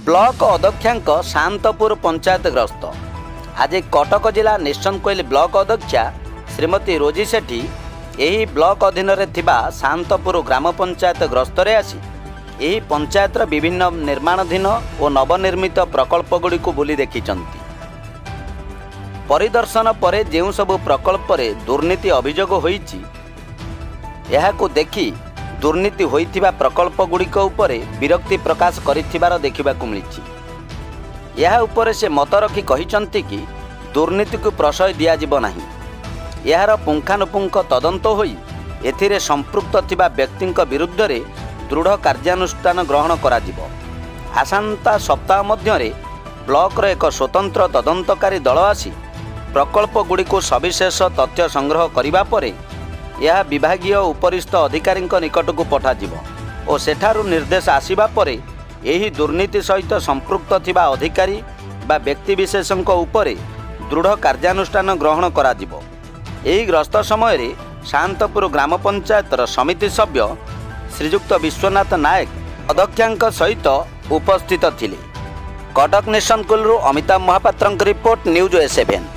Block अध्यक्षांक शांतपुर panchayat ग्रस्त। आज कटक जिला निश्चनकोइल ब्लॉक अध्यक्षा श्रीमती रोजी सेठी यही ब्लॉक अधीन शांतपुर ग्राम पंचायत ग्रस्त आसी यही पंचायतर विभिन्न निर्माणाधीन और नवनिर्मित प्रकल्पगुड़ी बुली देखिचंती। परिदर्शन पर जो सबु प्रकल्प दुर्नीति अभियोग होईची यहाकू देखि दुर्नीति होइथिबा प्रकल्पगुड़िक उपरे विरक्ति प्रकाश करिथिबार देखिबाकू मिलिछि। यह उपरे से मत रखी कहिचंती कि दुर्नीति को प्रशय दियाजिब नाही। यार पुंखानुपुंख तदंत होई एथिरे संपृक्त थिबा व्यक्तिंक विरुद्ध रे दृढ़ कार्यानुष्ठान ग्रहण कराजिब। आसंता सप्ताह मध्यरे ब्लॉक रे एक स्वतंत्र तदंतकारी दल आसी प्रकल्पगुड़ी को सविशेष तथ्य संग्रह करिबा परे यह विभागीय उपरिस्थ अधिकारी निकट को पठाजिब और सेठारु निर्देश आसीबा परे यही दुर्नीति सहित संपृक्त थिबा अधिकारी बा व्यक्तिविशेषक उपरे दृढ़ कार्यानुष्ठान ग्रहण कराजिब। एही ग्रस्त समय रे शांतपुर ग्राम पंचायतर समिति सभ्य श्रीजुक्त विश्वनाथ नायक अध्यक्षांक सहित उपस्थित थिले। कटक निश्चनकोइल अमिताभ महापात्रंक रिपोर्ट न्यूज A7।